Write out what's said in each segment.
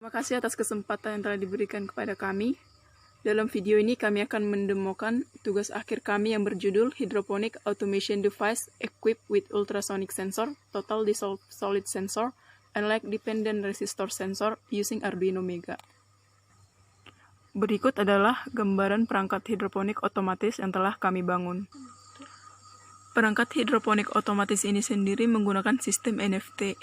Terima kasih atas kesempatan yang telah diberikan kepada kami. Dalam video ini kami akan mendemokan tugas akhir kami yang berjudul Hydroponic Automation Device Equipped with Ultrasonic Sensor, Total Dissolved Solid Sensor, and Lag Dependent Resistor Sensor using Arduino Mega. Berikut adalah gambaran perangkat hidroponik otomatis yang telah kami bangun. Perangkat hidroponik otomatis ini sendiri menggunakan sistem NFT,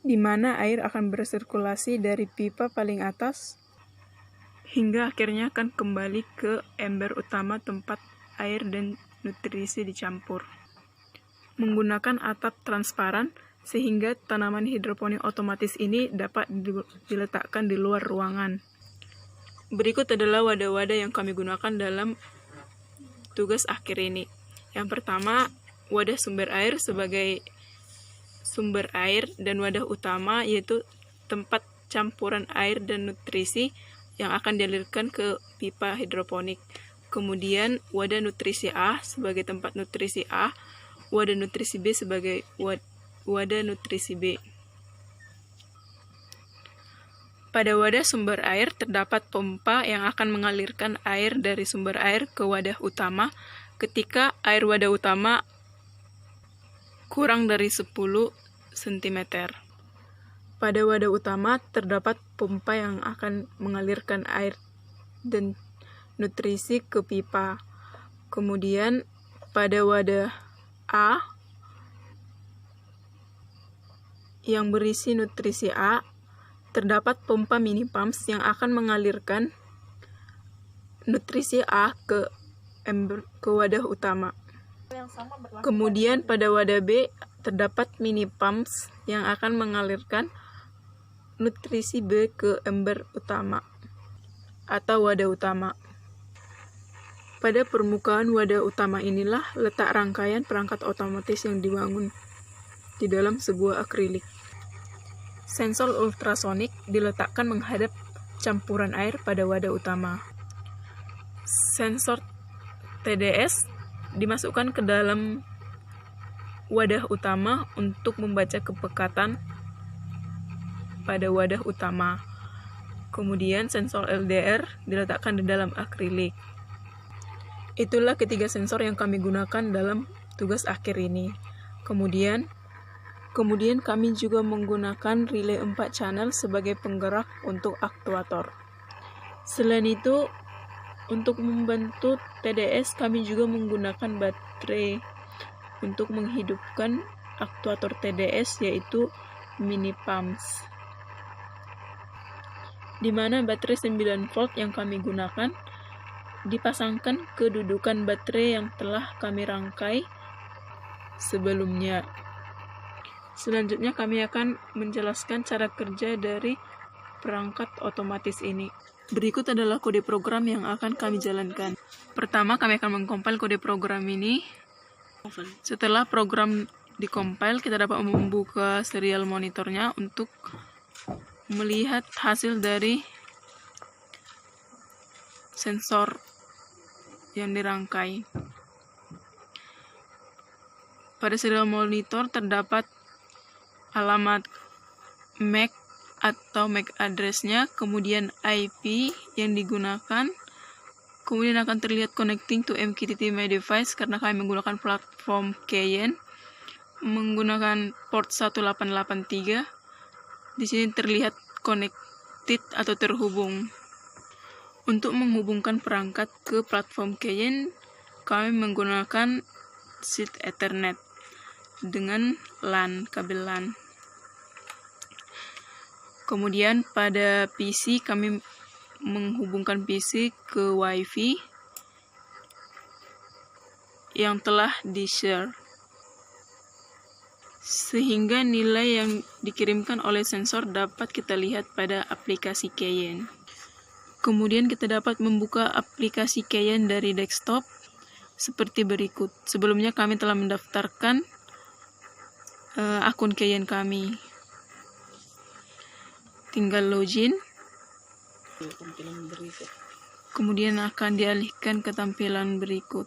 di mana air akan bersirkulasi dari pipa paling atas hingga akhirnya akan kembali ke ember utama tempat air dan nutrisi dicampur. Menggunakan atap transparan sehingga tanaman hidroponik otomatis ini dapat diletakkan di luar ruangan. Berikut adalah wadah-wadah yang kami gunakan dalam tugas akhir ini. Yang pertama, wadah sumber air sebagai sumber air dan wadah utama yaitu tempat campuran air dan nutrisi yang akan dialirkan ke pipa hidroponik. Kemudian wadah nutrisi A sebagai tempat nutrisi A, wadah nutrisi B sebagai wadah nutrisi B. Pada wadah sumber air terdapat pompa yang akan mengalirkan air dari sumber air ke wadah utama ketika air wadah utama kurang dari 10 cm. Pada wadah utama terdapat pompa yang akan mengalirkan air dan nutrisi ke pipa. Kemudian pada wadah A yang berisi nutrisi A terdapat pompa mini pumps yang akan mengalirkan nutrisi A ke wadah utama. Kemudian pada wadah B terdapat mini pumps yang akan mengalirkan nutrisi B ke ember utama atau wadah utama. Pada permukaan wadah utama inilah letak rangkaian perangkat otomatis yang dibangun di dalam sebuah akrilik. Sensor ultrasonik diletakkan menghadap campuran air pada wadah utama. Sensor TDS dimasukkan ke dalam wadah utama untuk membaca kepekatan pada wadah utama. Kemudian sensor LDR diletakkan di dalam akrilik. Itulah ketiga sensor yang kami gunakan dalam tugas akhir ini. Kemudian kami juga menggunakan relay 4 channel sebagai penggerak untuk aktuator. Selain itu, untuk membantu TDS kami juga menggunakan baterai untuk menghidupkan aktuator TDS yaitu mini pumps, di mana baterai 9 volt yang kami gunakan dipasangkan ke dudukan baterai yang telah kami rangkai sebelumnya. Selanjutnya kami akan menjelaskan cara kerja dari perangkat otomatis ini. Berikut adalah kode program yang akan kami jalankan. Pertama, kami akan mengcompile kode program ini. Setelah program dikompil, kita dapat membuka serial monitornya untuk melihat hasil dari sensor yang dirangkai. Pada serial monitor terdapat alamat MAC atau MAC address-nya, kemudian IP yang digunakan, kemudian akan terlihat connecting to MQTT My Device karena kami menggunakan platform Cayenne menggunakan port 1883. Di sini terlihat connected atau terhubung. Untuk menghubungkan perangkat ke platform Cayenne, kami menggunakan seat Ethernet dengan LAN, kabel LAN. Kemudian pada PC kami menghubungkan PC ke WiFi yang telah di-share, sehingga nilai yang dikirimkan oleh sensor dapat kita lihat pada aplikasi Cayenne. Kemudian kita dapat membuka aplikasi Cayenne dari desktop seperti berikut. Sebelumnya kami telah mendaftarkan akun Cayenne kami. Tinggal login. Kemudian akan dialihkan ke tampilan berikut.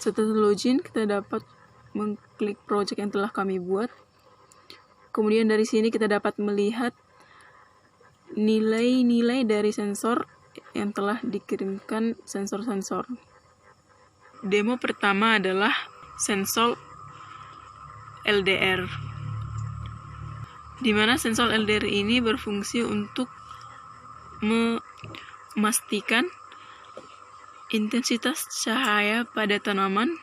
Setelah login, kita dapat mengklik project yang telah kami buat. Kemudian dari sini kita dapat melihat nilai-nilai dari sensor yang telah dikirimkan sensor-sensor. Demo pertama adalah sensor LDR, di mana sensor LDR ini berfungsi untuk memastikan intensitas cahaya pada tanaman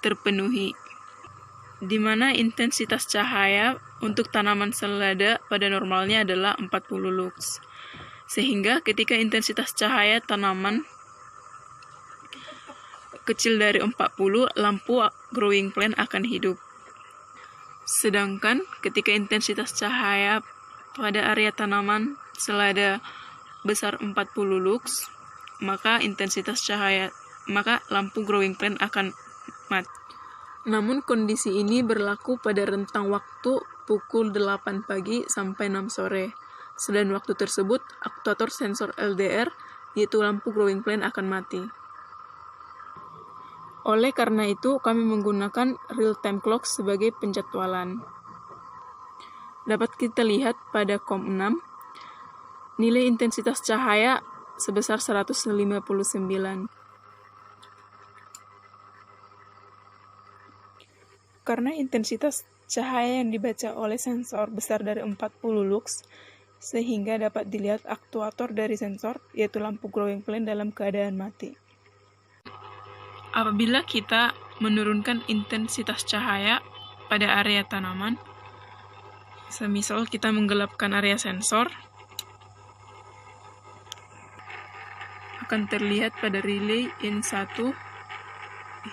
terpenuhi, di mana intensitas cahaya untuk tanaman selada pada normalnya adalah 40 lux. Sehingga ketika intensitas cahaya tanaman kecil dari 40, lampu growing plant akan hidup. Sedangkan ketika intensitas cahaya pada area tanaman selada besar 40 lux, maka lampu growing plant akan mati. Namun kondisi ini berlaku pada rentang waktu pukul 8 pagi sampai 6 sore. Selain waktu tersebut, aktuator sensor LDR, yaitu lampu growing plant, akan mati. Oleh karena itu, kami menggunakan real-time clock sebagai penjadwalan. Dapat kita lihat pada COM6, nilai intensitas cahaya sebesar 159. Karena intensitas cahaya yang dibaca oleh sensor besar dari 40 lux, sehingga dapat dilihat aktuator dari sensor, yaitu lampu growing plant, dalam keadaan mati. Apabila kita menurunkan intensitas cahaya pada area tanaman, semisal kita menggelapkan area sensor, akan terlihat pada relay N1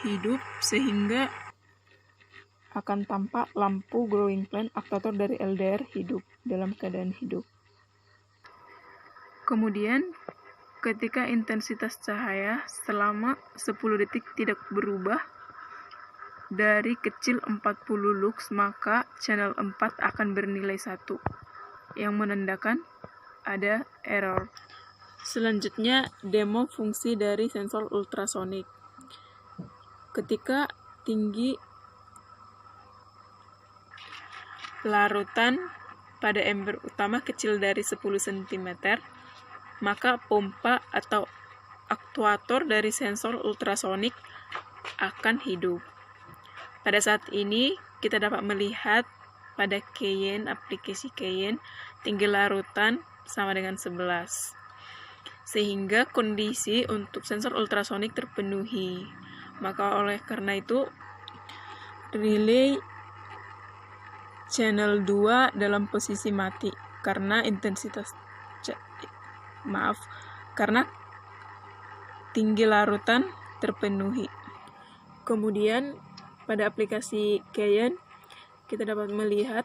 hidup, sehingga akan tampak lampu growing plant aktuator dari LDR hidup, dalam keadaan hidup. Kemudian, ketika intensitas cahaya selama 10 detik tidak berubah dari kecil 40 lux, maka channel 4 akan bernilai 1, yang menandakan ada error. Selanjutnya, demo fungsi dari sensor ultrasonik. Ketika tinggi larutan pada ember utama kecil dari 10 cm, maka pompa atau aktuator dari sensor ultrasonik akan hidup. Pada saat ini, kita dapat melihat pada Cayenne, aplikasi Cayenne, tinggi larutan sama dengan 11. Sehingga kondisi untuk sensor ultrasonik terpenuhi. Maka oleh karena itu, relay channel 2 dalam posisi mati karena karena tinggi larutan terpenuhi. Kemudian pada aplikasi Cayenne kita dapat melihat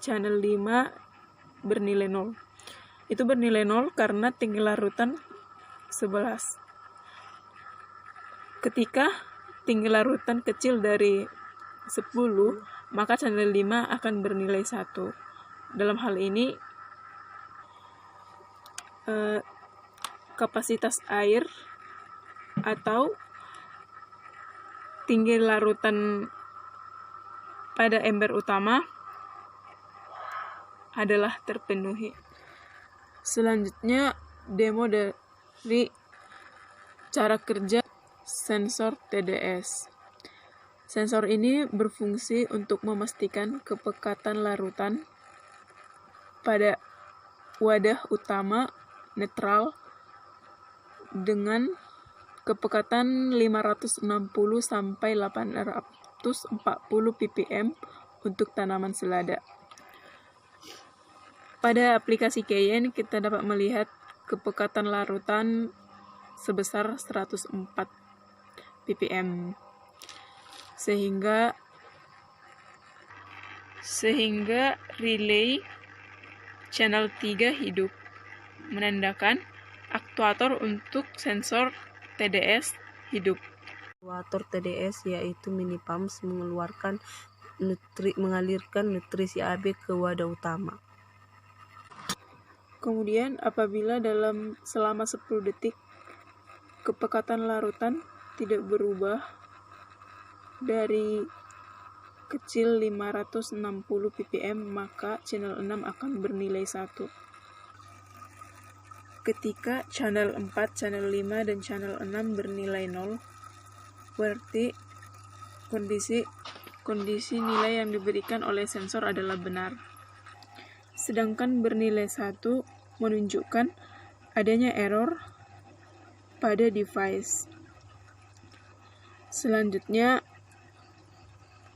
channel 5 bernilai 0. Itu bernilai 0 karena tinggi larutan 11. Ketika tinggi larutan kecil dari 10, maka channel 5 akan bernilai 1. Dalam hal ini, kapasitas air atau tinggi larutan pada ember utama adalah terpenuhi. Selanjutnya, demo dari cara kerja sensor TDS. Sensor ini berfungsi untuk memastikan kepekatan larutan pada wadah utama netral dengan kepekatan 560 sampai 840 ppm untuk tanaman selada. Pada aplikasi Cayenne kita dapat melihat kepekatan larutan sebesar 104 ppm. Sehingga relay channel 3 hidup, menandakan aktuator untuk sensor TDS hidup. Aktuator TDS yaitu mini pumps mengalirkan nutrisi AB ke wadah utama. Kemudian apabila selama 10 detik kepekatan larutan tidak berubah dari kecil 560 ppm, maka channel 6 akan bernilai 1. Ketika channel 4, channel 5, dan channel 6 bernilai 0, berarti kondisi nilai yang diberikan oleh sensor adalah benar. Sedangkan bernilai 1 menunjukkan adanya error pada device. Selanjutnya,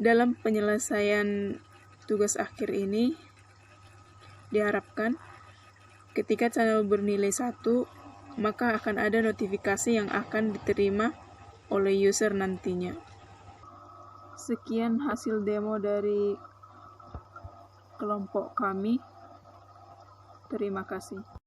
dalam penyelesaian tugas akhir ini, diharapkan ketika channel bernilai 1, maka akan ada notifikasi yang akan diterima oleh user nantinya. Sekian hasil demo dari kelompok kami. Terima kasih.